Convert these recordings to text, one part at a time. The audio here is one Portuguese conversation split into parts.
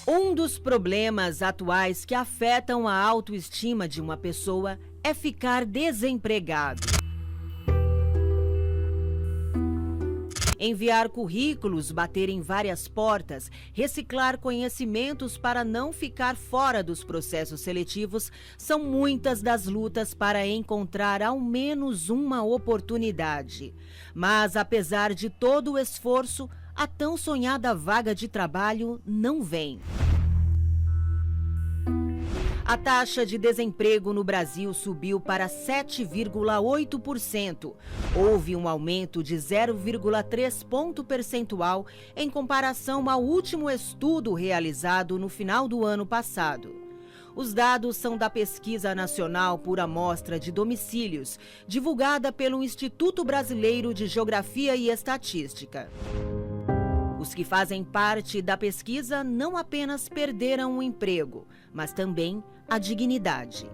Um dos problemas atuais que afetam a autoestima de uma pessoa é ficar desempregado. Enviar currículos, bater em várias portas, reciclar conhecimentos para não ficar fora dos processos seletivos são muitas das lutas para encontrar ao menos uma oportunidade. Mas, apesar de todo o esforço, a tão sonhada vaga de trabalho não vem. A taxa de desemprego no Brasil subiu para 7,8%. Houve um aumento de 0,3 ponto percentual em comparação ao último estudo realizado no final do ano passado. Os dados são da Pesquisa Nacional por Amostra de Domicílios, divulgada pelo Instituto Brasileiro de Geografia e Estatística. Os que fazem parte da pesquisa não apenas perderam o emprego, mas também a dignidade.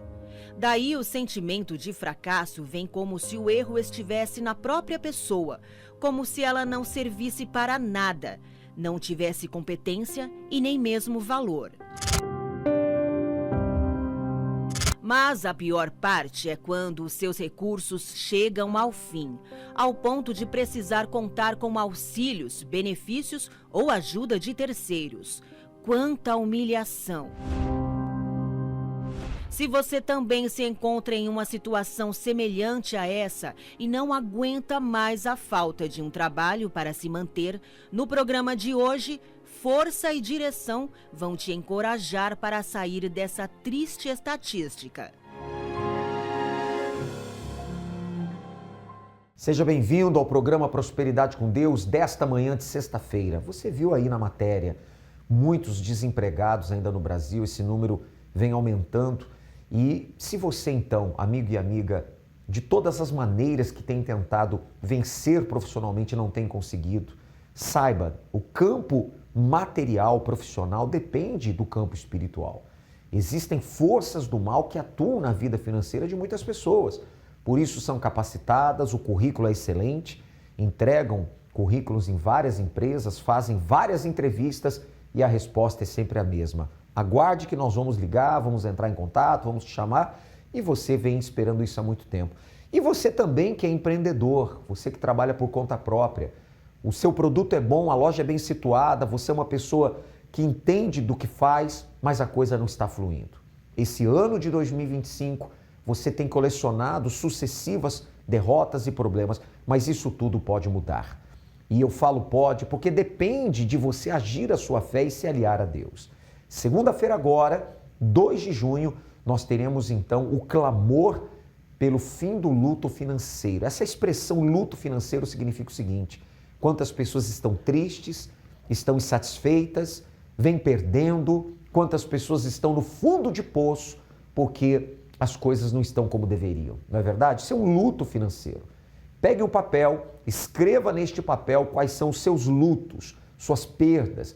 Daí o sentimento de fracasso vem como se o erro estivesse na própria pessoa, como se ela não servisse para nada, não tivesse competência e nem mesmo valor. Mas a pior parte é quando os seus recursos chegam ao fim, ao ponto de precisar contar com auxílios, benefícios ou ajuda de terceiros. Quanta humilhação! Se você também se encontra em uma situação semelhante a essa e não aguenta mais a falta de um trabalho para se manter, no programa de hoje, força e direção vão te encorajar para sair dessa triste estatística. Seja bem-vindo ao programa Prosperidade com Deus desta manhã de sexta-feira. Você viu aí na matéria muitos desempregados ainda no Brasil, esse número vem aumentando. E se você então, amigo e amiga, de todas as maneiras que tem tentado vencer profissionalmente e não tem conseguido, saiba, o campo material, profissional, depende do campo espiritual. Existem forças do mal que atuam na vida financeira de muitas pessoas. Por isso são capacitadas, o currículo é excelente, entregam currículos em várias empresas, fazem várias entrevistas e a resposta é sempre a mesma. Aguarde que nós vamos ligar, vamos entrar em contato, vamos te chamar e você vem esperando isso há muito tempo. E você também que é empreendedor, você que trabalha por conta própria, o seu produto é bom, a loja é bem situada, você é uma pessoa que entende do que faz, mas a coisa não está fluindo. Esse ano de 2025, você tem colecionado sucessivas derrotas e problemas, mas isso tudo pode mudar. E eu falo pode porque depende de você agir a sua fé e se aliar a Deus. Segunda-feira agora, 2 de junho, nós teremos então o clamor pelo fim do luto financeiro. Essa expressão luto financeiro significa o seguinte: quantas pessoas estão tristes, estão insatisfeitas, vêm perdendo, quantas pessoas estão no fundo de poço porque as coisas não estão como deveriam. Não é verdade? Isso é um luto financeiro. Pegue um papel, escreva neste papel quais são os seus lutos, suas perdas,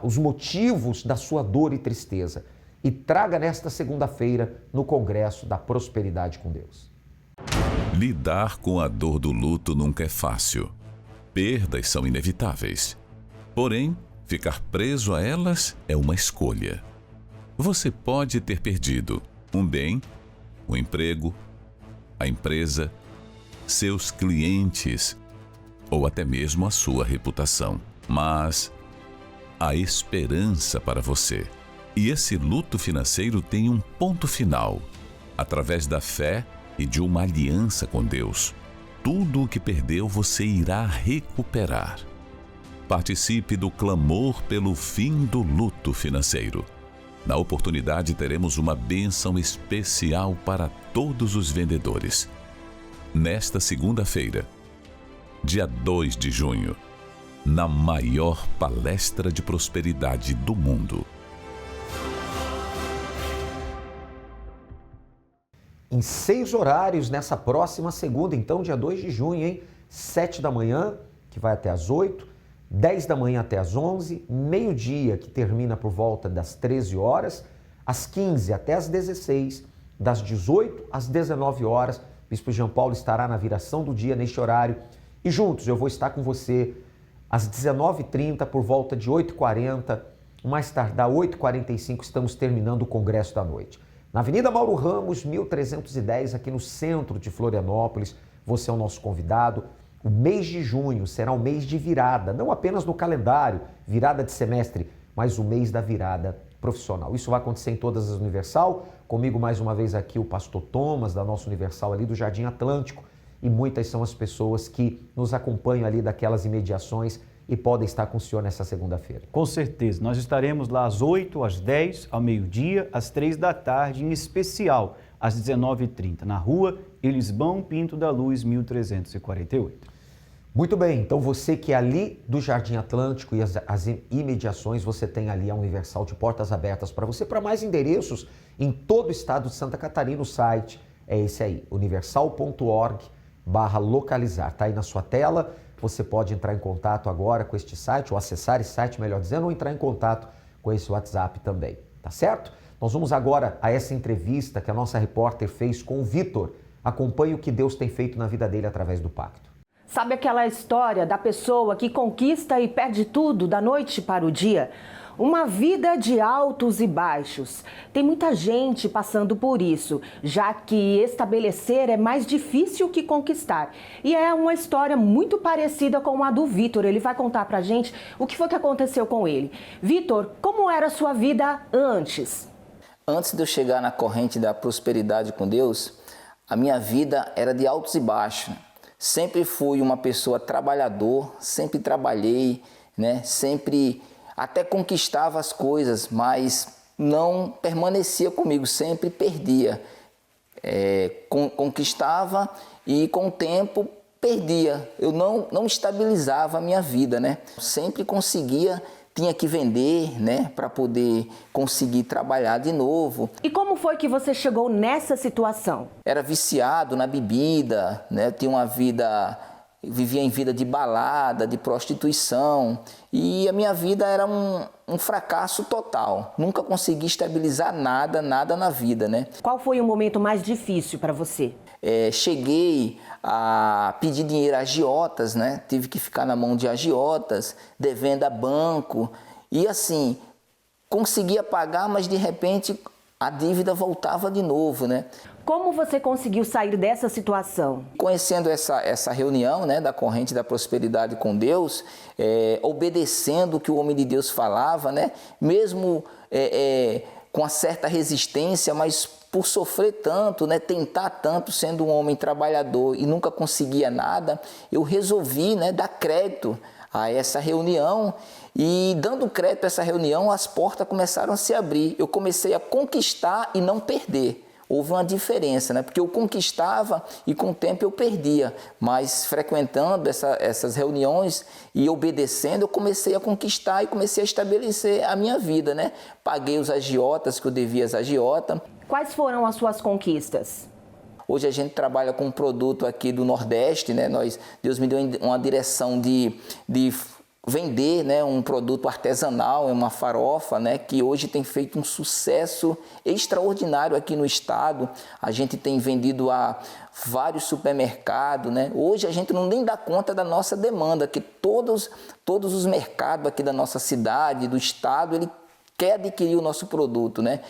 os motivos da sua dor e tristeza e traga nesta segunda-feira no Congresso da Prosperidade com Deus. Lidar com a dor do luto nunca é fácil. Perdas são inevitáveis. Porém, ficar preso a elas é uma escolha. Você pode ter perdido um bem, um emprego, a empresa, seus clientes ou até mesmo a sua reputação. Mas há esperança para você. E esse luto financeiro tem um ponto final. Através da fé e de uma aliança com Deus, tudo o que perdeu você irá recuperar. Participe do clamor pelo fim do luto financeiro. Na oportunidade teremos uma bênção especial para todos os vendedores. Nesta segunda-feira, dia 2 de junho, na maior palestra de prosperidade do mundo. Em 6 horários nessa próxima segunda, então dia 2 de junho, hein? 7 da manhã, que vai até as 8, 10 da manhã até as 11, meio-dia, que termina por volta das 13 horas, às 15 até as 16, das 18 às 19 horas. Bispo Jean Paulo estará na viração do dia neste horário e juntos eu vou estar com você às 19h30, por volta de 8h40, mais tardar 8h45, estamos terminando o Congresso da Noite. Na Avenida Mauro Ramos, 1310, aqui no centro de Florianópolis. Você é o nosso convidado. O mês de junho será um mês de virada, não apenas no calendário, virada de semestre, mas o mês da virada profissional. Isso vai acontecer em todas as Universal. Comigo mais uma vez aqui o pastor Thomas, da nossa Universal ali do Jardim Atlântico. E muitas são as pessoas que nos acompanham ali daquelas imediações e podem estar com o senhor nessa segunda-feira. Com certeza. Nós estaremos lá às 8, às 10, ao meio-dia, às 3 da tarde, em especial às 19h30, na rua Elisbão Pinto da Luz, 1348. Muito bem, então você que é ali do Jardim Atlântico e as imediações, você tem ali a Universal de portas abertas para você. Para mais endereços em todo o estado de Santa Catarina, o site é esse aí, universal.org/localizar. Está aí na sua tela, você pode entrar em contato agora com este site, ou acessar esse site, melhor dizendo, ou entrar em contato com esse WhatsApp também, tá certo? Nós vamos agora a essa entrevista que a nossa repórter fez com o Vitor. Acompanhe o que Deus tem feito na vida dele através do pacto. Sabe aquela história da pessoa que conquista e perde tudo da noite para o dia? Uma vida de altos e baixos. Tem muita gente passando por isso, já que estabelecer é mais difícil que conquistar. E é uma história muito parecida com a do Vitor. Ele vai contar pra gente o que foi que aconteceu com ele. Vitor, como era a sua vida antes? Antes de eu chegar na corrente da prosperidade com Deus, a minha vida era de altos e baixos. Sempre fui uma pessoa trabalhador, sempre trabalhei, né? Sempre até conquistava as coisas, mas não permanecia comigo, sempre perdia. Conquistava e com o tempo perdia. Eu não estabilizava a minha vida, né? Sempre conseguia, tinha que vender, né, para poder conseguir trabalhar de novo. E como foi que você chegou nessa situação? Era viciado na bebida, né? Tinha uma vida, vivia em vida de balada, de prostituição, e a minha vida era um fracasso total. Nunca consegui estabilizar nada na vida, né? Qual foi o momento mais difícil para você? Cheguei a pedir dinheiro a agiotas, né? Tive que ficar na mão de agiotas, devendo a banco. E assim, conseguia pagar, mas de repente a dívida voltava de novo, né? Como você conseguiu sair dessa situação? Conhecendo essa reunião, né, da corrente da prosperidade com Deus, obedecendo o que o homem de Deus falava, né? Mesmo com uma certa resistência, mas por sofrer tanto, né, tentar tanto, sendo um homem trabalhador e nunca conseguia nada, eu resolvi, né, dar crédito a essa reunião, e dando crédito a essa reunião, as portas começaram a se abrir. Eu comecei a conquistar e não perder. Houve uma diferença, né? Porque eu conquistava e com o tempo eu perdia, mas frequentando essas reuniões e obedecendo, eu comecei a conquistar e comecei a estabelecer a minha vida, né? Paguei os agiotas que eu devia às agiotas. Quais foram as suas conquistas? Hoje a gente trabalha com um produto aqui do Nordeste, né? Deus me deu uma direção de vender, né, um produto artesanal, uma farofa, né, que hoje tem feito um sucesso extraordinário aqui no estado. A gente tem vendido a vários supermercados, né? Hoje a gente não nem dá conta da nossa demanda, que todos os mercados aqui da nossa cidade, do estado, ele quer adquirir o nosso produto, né?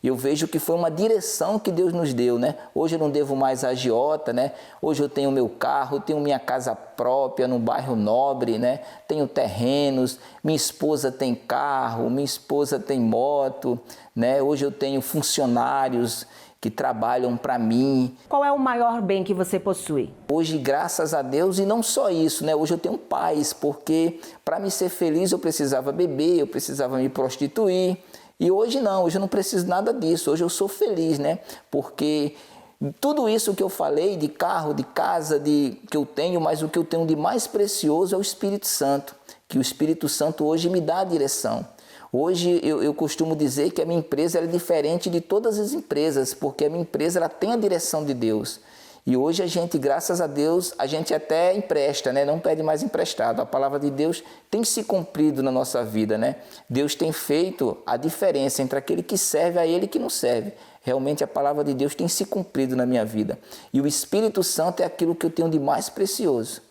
Eu vejo que foi uma direção que Deus nos deu, né? Hoje eu não devo mais a agiota, né? Hoje eu tenho meu carro, tenho minha casa própria no bairro Nobre, né? Tenho terrenos, minha esposa tem carro, minha esposa tem moto, né? Hoje eu tenho funcionários que trabalham para mim. Qual é o maior bem que você possui? Hoje, graças a Deus, e não só isso, né? Hoje eu tenho paz, porque para me ser feliz eu precisava beber, eu precisava me prostituir. E hoje não, hoje eu não preciso nada disso, hoje eu sou feliz, né? Porque tudo isso que eu falei, de carro, de casa, que eu tenho, mas o que eu tenho de mais precioso é o Espírito Santo, que o Espírito Santo hoje me dá a direção. Hoje eu costumo dizer que a minha empresa é diferente de todas as empresas, porque a minha empresa ela tem a direção de Deus. E hoje a gente, graças a Deus, a gente até empresta, né? Não pede mais emprestado. A palavra de Deus tem se cumprido na nossa vida, né? Deus tem feito a diferença entre aquele que serve a Ele e que não serve. Realmente a palavra de Deus tem se cumprido na minha vida. E o Espírito Santo é aquilo que eu tenho de mais precioso.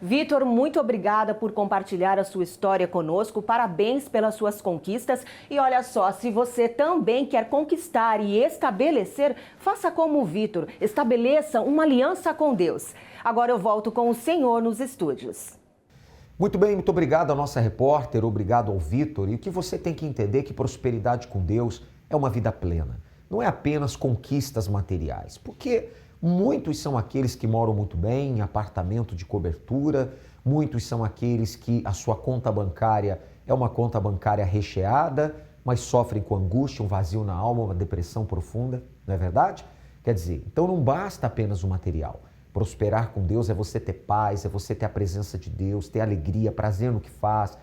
Vitor, muito obrigada por compartilhar a sua história conosco. Parabéns pelas suas conquistas. E olha só, se você também quer conquistar e estabelecer, faça como o Vitor. Estabeleça uma aliança com Deus. Agora eu volto com o senhor nos estúdios. Muito bem, muito obrigado à nossa repórter, obrigado ao Vitor. E o que você tem que entender é que prosperidade com Deus é uma vida plena. Não é apenas conquistas materiais, porque muitos são aqueles que moram muito bem, em apartamento de cobertura, muitos são aqueles que a sua conta bancária é uma conta bancária recheada, mas sofrem com angústia, um vazio na alma, uma depressão profunda, não é verdade? Quer dizer, então não basta apenas o material. Prosperar com Deus é você ter paz, é você ter a presença de Deus, ter alegria, prazer no que faz.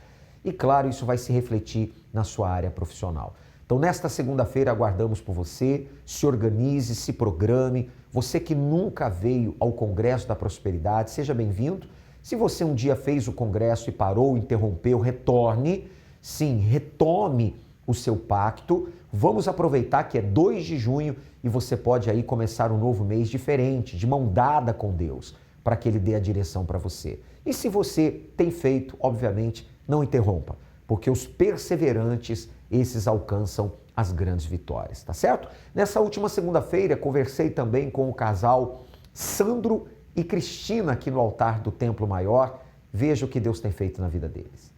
E claro, isso vai se refletir na sua área profissional. Então, nesta segunda-feira, aguardamos por você. Se organize, se programe. Você que nunca veio ao Congresso da Prosperidade, seja bem-vindo. Se você um dia fez o congresso e parou, interrompeu, retorne. Sim, retome o seu pacto. Vamos aproveitar que é 2 de junho e você pode aí começar um novo mês diferente, de mão dada com Deus, para que Ele dê a direção para você. E se você tem feito, obviamente, não interrompa, porque os perseverantes, esses alcançam as grandes vitórias, tá certo? Nessa última segunda-feira, conversei também com o casal Sandro e Cristina aqui no altar do Templo Maior. Veja o que Deus tem feito na vida deles.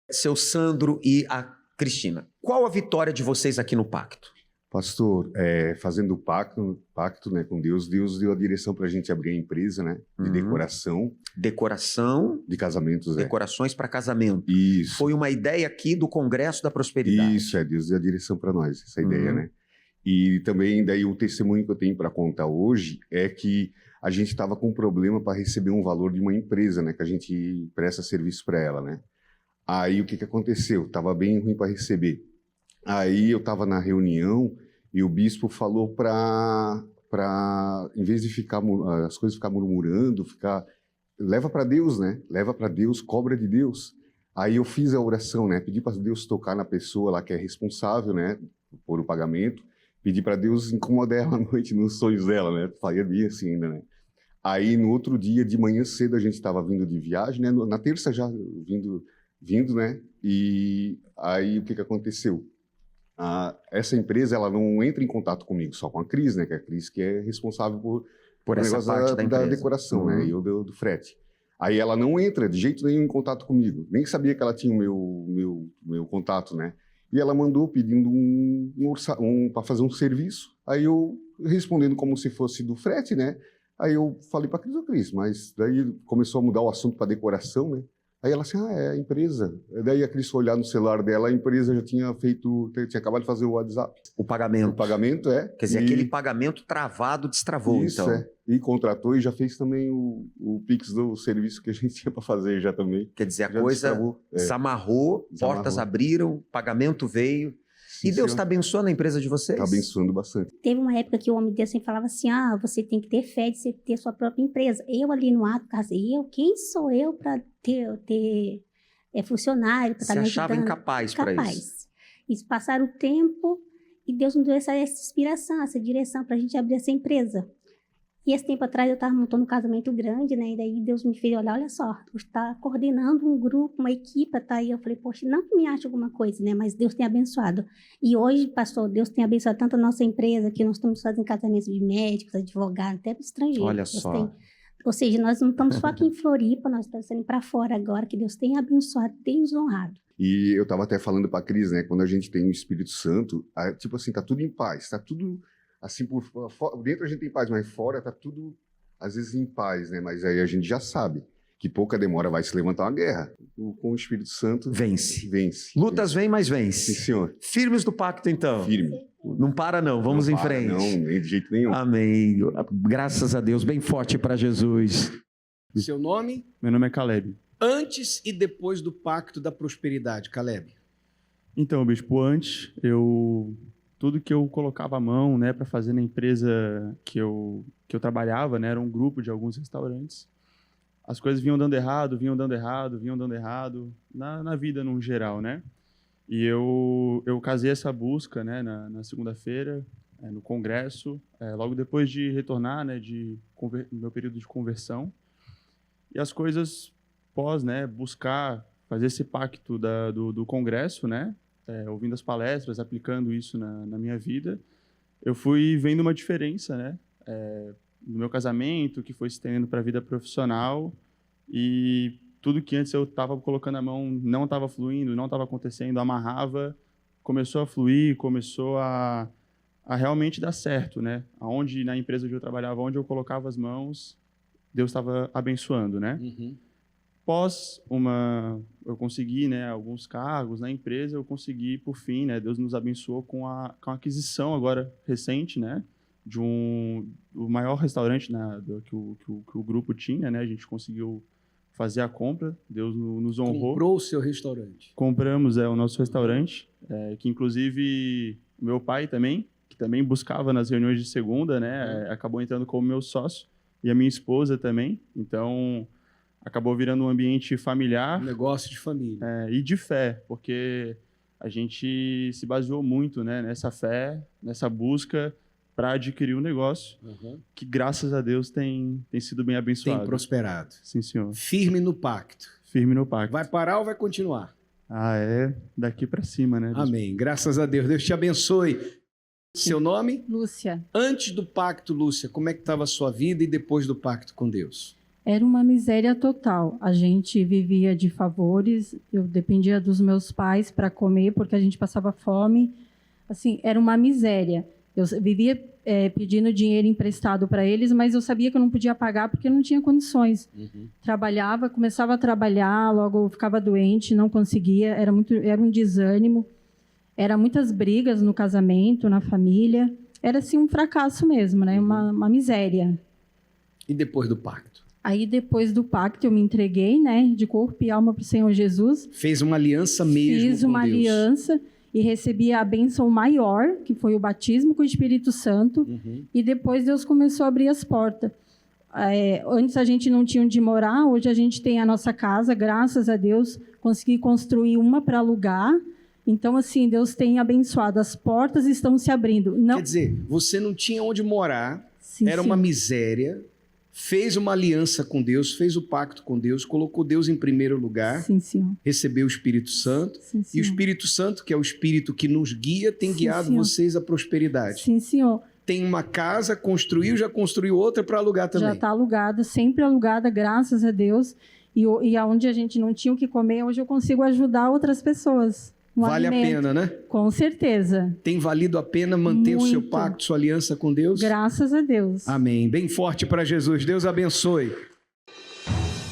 Seu Sandro e a Cristina, qual a vitória de vocês aqui no pacto? Pastor, fazendo o pacto, né, com Deus, Deus deu a direção para a gente abrir a empresa, né, de decoração. Decoração de casamentos, decorações para casamento. Isso. Foi uma ideia aqui do Congresso da Prosperidade. Isso, Deus deu a direção para nós, essa ideia, né? E também, daí, o testemunho que eu tenho para contar hoje é que a gente estava com um problema para receber um valor de uma empresa, né, que a gente presta serviço para ela, né? Aí, o que aconteceu? Tava bem ruim para receber. Aí, eu estava na reunião e o bispo falou para em vez de ficar as coisas ficar murmurando, leva para Deus, né? Leva para Deus, cobra de Deus. Aí eu fiz a oração, né? Pedi para Deus tocar na pessoa lá que é responsável, né? Por o pagamento. Pedi para Deus incomodar ela à noite nos sonhos dela, né? Faria bem assim ainda, né? Aí no outro dia, de manhã cedo, a gente estava vindo de viagem, né? Na terça já vindo, né? E aí o que aconteceu? Essa empresa, ela não entra em contato comigo, só com a Cris, né? Que é a Cris que é responsável por essa parte da decoração, né? E eu do frete. Aí ela não entra de jeito nenhum em contato comigo. Nem sabia que ela tinha o meu contato, né? E ela mandou pedindo para fazer um serviço. Aí eu respondendo como se fosse do frete, né? Aí eu falei para a Cris, mas daí começou a mudar o assunto para decoração, né? Aí ela assim, é a empresa. Daí a Cris foi olhar no celular dela, a empresa já tinha acabado de fazer o WhatsApp. O pagamento. O pagamento, Quer dizer, aquele pagamento travado destravou, isso, então. E contratou e já fez também o Pix do serviço que a gente tinha para fazer já também. Quer dizer, a coisa desamarrou, portas abriram, pagamento veio. Sim, e Deus está abençoando a empresa de vocês? Está abençoando bastante. Teve uma época que o homem de Deus sempre falava assim, você tem que ter fé de você ter sua própria empresa. Eu ali no ato, quem sou eu para ter funcionário, para estar me ajudando? Você achava incapaz para isso? E passaram o tempo e Deus nos deu essa inspiração, essa direção para a gente abrir essa empresa. E esse tempo atrás eu estava montando um casamento grande, né? E daí Deus me fez olha só, tu está coordenando um grupo, uma equipe, tá aí. Eu falei, poxa, não que me ache alguma coisa, né? Mas Deus tem abençoado. E hoje, pastor, Deus tem abençoado tanto a nossa empresa, que nós estamos fazendo casamentos de médicos, advogados, até para estrangeiros. Olha só. Ou seja, nós não estamos só aqui em Floripa, nós estamos saindo para fora agora, que Deus tem abençoado, tem nos honrado. E eu estava até falando para a Cris, né? Quando a gente tem o Espírito Santo, tipo assim, tá tudo em paz, tá tudo assim, dentro a gente tem paz, mas fora tá tudo, às vezes, em paz, né? Mas aí a gente já sabe que pouca demora vai se levantar uma guerra. Com o Espírito Santo... Vence. Lutas vêm, mas vence. Sim, senhor. Firmes do pacto, então. Firme. Não para, não. Vamos em frente. Não, nem de jeito nenhum. Amém. Graças a Deus. Bem forte para Jesus. Seu nome? Meu nome é Caleb. Antes e depois do Pacto da Prosperidade, Caleb. Então, bispo, antes, tudo que eu colocava a mão, né, para fazer na empresa que eu trabalhava, né, era um grupo de alguns restaurantes. As coisas vinham dando errado na vida no geral, né? E eu casei essa busca, né, na segunda-feira, no congresso, logo depois de retornar, né, meu período de conversão. E as coisas pós, né, buscar fazer esse pacto do Congresso, né, ouvindo as palestras, aplicando isso na minha vida, eu fui vendo uma diferença, né, no meu casamento, que foi se estendendo para a vida profissional, e tudo que antes eu estava colocando a mão não estava fluindo, não estava acontecendo, amarrava, começou a fluir, começou a realmente dar certo, né? Aonde na empresa onde eu trabalhava, onde eu colocava as mãos, Deus estava abençoando, né? Eu consegui, né, alguns cargos na empresa, eu consegui, por fim, né, Deus nos abençoou com a aquisição agora recente, né, do maior restaurante, né, que o grupo tinha, né, a gente conseguiu fazer a compra, Deus nos honrou. Comprou o seu restaurante? Compramos, o nosso restaurante, que inclusive meu pai também, que também buscava nas reuniões de segunda, né, acabou entrando como meu sócio, e a minha esposa também, então acabou virando um ambiente familiar. Um negócio de família. E de fé, porque a gente se baseou muito, né, nessa fé, nessa busca para adquirir um negócio que, graças a Deus, tem sido bem abençoado. Tem prosperado. Sim, senhor. Firme no pacto. Firme no pacto. Vai parar ou vai continuar? Daqui para cima, né? Amém. Graças a Deus. Deus te abençoe. Seu nome? Lúcia. Antes do pacto, Lúcia, como é que estava a sua vida e depois do pacto com Deus? Era uma miséria total. A gente vivia de favores, eu dependia dos meus pais para comer, porque a gente passava fome. Assim, era uma miséria. Eu vivia pedindo dinheiro emprestado para eles, mas eu sabia que eu não podia pagar porque não tinha condições. Começava a trabalhar, logo eu ficava doente, não conseguia, era um desânimo. Era muitas brigas no casamento, na família. Era assim um fracasso mesmo, né? Uma miséria. E depois do pacto? Aí, depois do pacto, eu me entreguei, né, de corpo e alma para o Senhor Jesus. Fez uma aliança mesmo Fiz uma aliança e recebi a bênção maior, que foi o batismo com o Espírito Santo. E depois Deus começou a abrir as portas. Antes a gente não tinha onde morar, hoje a gente tem a nossa casa, graças a Deus. Consegui construir uma para alugar. Então, assim, Deus tem abençoado. As portas estão se abrindo. Quer dizer, você não tinha onde morar, era uma miséria... Fez uma aliança com Deus, fez o pacto com Deus, colocou Deus em primeiro lugar, recebeu o Espírito Santo, e o Espírito Santo, que é o Espírito que nos guia, tem guiado vocês à prosperidade. Sim, senhor. Tem uma casa, construiu, já construiu outra para alugar também. Já está alugada, sempre alugada, graças a Deus. E aonde a gente não tinha o que comer, hoje eu consigo ajudar outras pessoas. Vale alimento. A pena, né? Com certeza. Tem valido a pena manter o seu pacto, sua aliança com Deus? Graças a Deus. Amém. Bem forte para Jesus. Deus abençoe.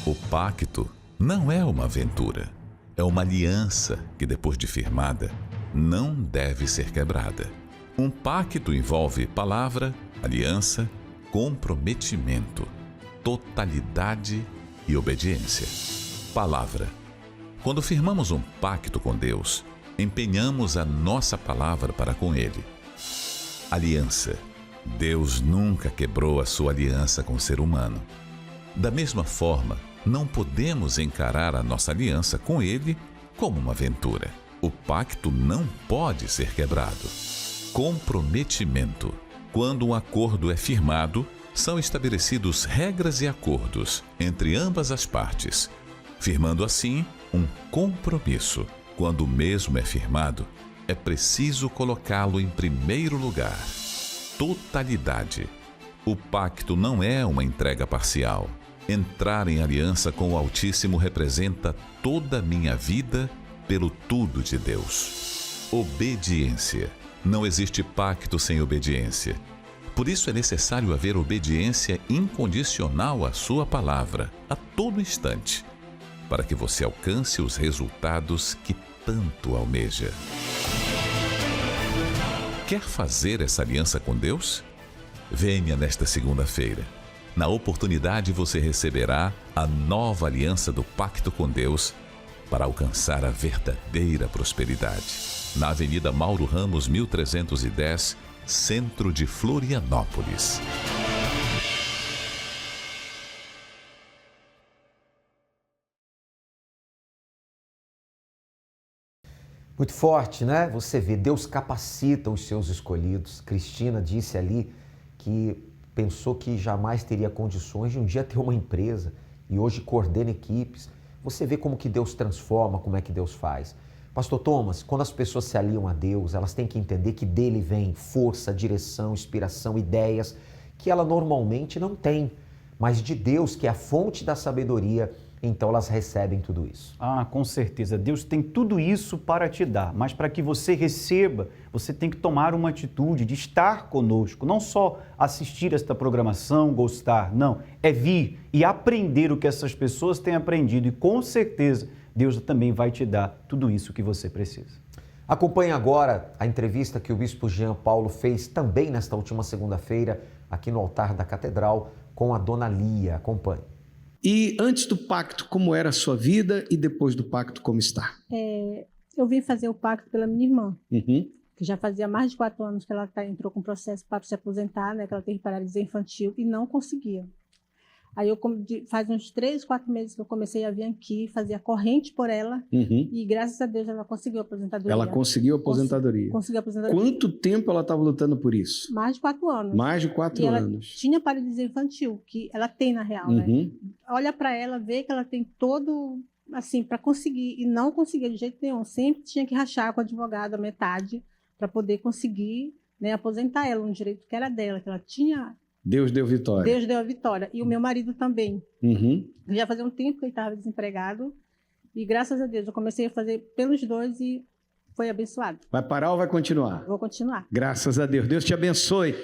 O pacto não é uma aventura. É uma aliança que, depois de firmada, não deve ser quebrada. Um pacto envolve palavra, aliança, comprometimento, totalidade e obediência. Palavra. Quando firmamos um pacto com Deus, empenhamos a nossa palavra para com Ele. Aliança. Deus nunca quebrou a sua aliança com o ser humano. Da mesma forma, não podemos encarar a nossa aliança com Ele como uma aventura. O pacto não pode ser quebrado. Comprometimento. Quando um acordo é firmado, são estabelecidos regras e acordos entre ambas as partes, firmando assim um compromisso. Quando o mesmo é firmado, é preciso colocá-lo em primeiro lugar. Totalidade. O pacto não é uma entrega parcial. Entrar em aliança com o Altíssimo representa toda a minha vida pelo tudo de Deus. Obediência. Não existe pacto sem obediência. Por isso é necessário haver obediência incondicional à sua palavra, a todo instante, para que você alcance os resultados que tanto almeja. Quer fazer essa aliança com Deus? Venha nesta segunda-feira. Na oportunidade você receberá a nova aliança do Pacto com Deus para alcançar a verdadeira prosperidade. Na Avenida Mauro Ramos, 1310, Centro de Florianópolis. Muito forte, né? Você vê, Deus capacita os seus escolhidos. Cristina disse ali que pensou que jamais teria condições de um dia ter uma empresa, e hoje coordena equipes. Você vê como que Deus transforma, como é que Deus faz. Pastor Thomas, quando as pessoas se aliam a Deus, elas têm que entender que dele vem força, direção, inspiração, ideias que ela normalmente não tem, mas de Deus, que é a fonte da sabedoria, então elas recebem tudo isso. Com certeza. Deus tem tudo isso para te dar, mas para que você receba, você tem que tomar uma atitude de estar conosco, não só assistir esta programação, gostar, não, é vir e aprender o que essas pessoas têm aprendido e com certeza Deus também vai te dar tudo isso que você precisa. Acompanhe agora a entrevista que o Bispo Jean Paulo fez também nesta última segunda-feira, aqui no altar da Catedral, com a Dona Lia. Acompanhe. E antes do pacto, como era a sua vida e depois do pacto, como está? Eu vim fazer o pacto pela minha irmã, Uhum. que já fazia mais de 4 anos que ela entrou com processo para se aposentar, né, que ela teve paralisia infantil e não conseguia. Aí faz uns 3, 4 meses que eu comecei a vir aqui, fazia corrente por ela, Uhum. e graças a Deus ela conseguiu a aposentadoria. Ela conseguiu a aposentadoria. Conseguiu a aposentadoria. Quanto tempo ela estava lutando por isso? Mais de 4 anos. Mais de 4 e ela anos. tinha paralisia infantil, que ela tem na real, né? Uhum. Olha para ela, vê que ela tem todo, assim, para conseguir, e não conseguia de jeito nenhum. Sempre tinha que rachar com o advogado a metade para poder conseguir, né, aposentar ela, um direito que era dela, que ela tinha. Deus deu vitória. Deus deu a vitória. E o meu marido também. Uhum. Já fazia um tempo que ele estava desempregado. E graças a Deus eu comecei a fazer pelos dois e foi abençoado. Vai parar ou vai continuar? Vou continuar. Graças a Deus. Deus te abençoe.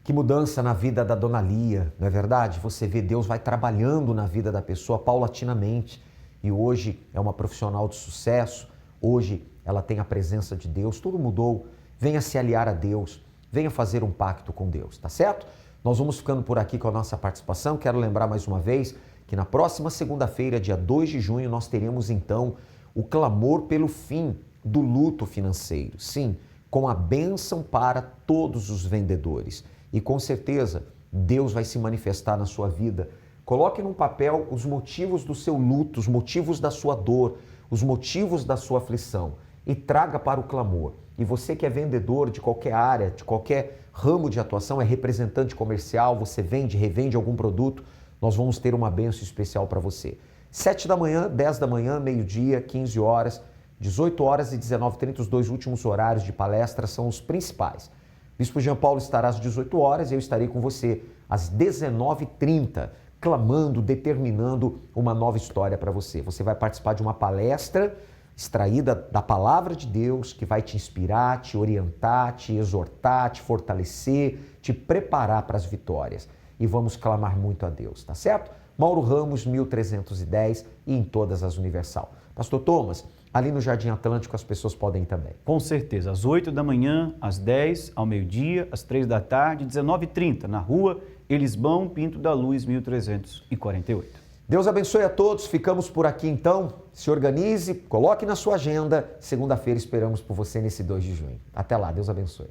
Que mudança na vida da Dona Lia, não é verdade? Você vê, Deus vai trabalhando na vida da pessoa paulatinamente. E hoje é uma profissional de sucesso. Hoje ela tem a presença de Deus. Tudo mudou. Venha se aliar a Deus. Venha fazer um pacto com Deus, tá certo? Nós vamos ficando por aqui com a nossa participação. Quero lembrar mais uma vez que na próxima segunda-feira, dia 2 de junho, nós teremos então o clamor pelo fim do luto financeiro. Sim, com a bênção para todos os vendedores. E com certeza, Deus vai se manifestar na sua vida. Coloque num papel os motivos do seu luto, os motivos da sua dor, os motivos da sua aflição e traga para o clamor. E você que é vendedor de qualquer área, de qualquer ramo de atuação, é representante comercial, você vende, revende algum produto, nós vamos ter uma bênção especial para você. 7 da manhã, 10 da manhã, meio-dia, 15 horas, 18 horas e 19h30, os 2 últimos horários de palestra são os principais. Bispo Jean Paulo estará às 18 horas e eu estarei com você às 19h30, clamando, determinando uma nova história para você. Você vai participar de uma palestra extraída da palavra de Deus, que vai te inspirar, te orientar, te exortar, te fortalecer, te preparar para as vitórias. E vamos clamar muito a Deus, tá certo? Mauro Ramos, 1310 e em todas as Universal. Pastor Thomas, ali no Jardim Atlântico as pessoas podem ir também. Com certeza, às 8 da manhã, às 10, ao meio-dia, às 3 da tarde, 19h30, na rua Elisbão Pinto da Luz, 1348. Deus abençoe a todos, ficamos por aqui então. Se organize, coloque na sua agenda. Segunda-feira esperamos por você nesse 2 de junho. Até lá, Deus abençoe.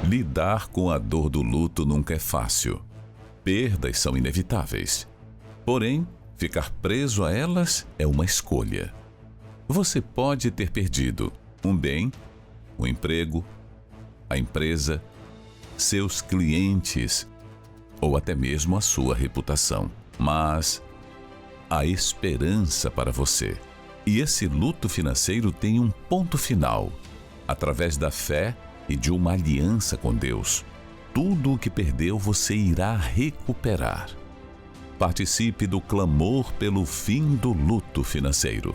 Lidar com a dor do luto nunca é fácil. Perdas são inevitáveis. Porém, ficar preso a elas é uma escolha. Você pode ter perdido um bem, um emprego, a empresa, seus clientes ou até mesmo a sua reputação. Mas há esperança para você. E esse luto financeiro tem um ponto final. Através da fé e de uma aliança com Deus, tudo o que perdeu você irá recuperar. Participe do clamor pelo fim do luto financeiro.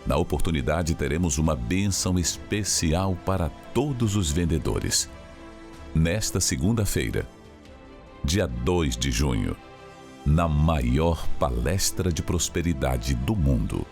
Na oportunidade teremos uma bênção especial para todos os vendedores. Nesta segunda-feira, dia 2 de junho, na maior palestra de prosperidade do mundo.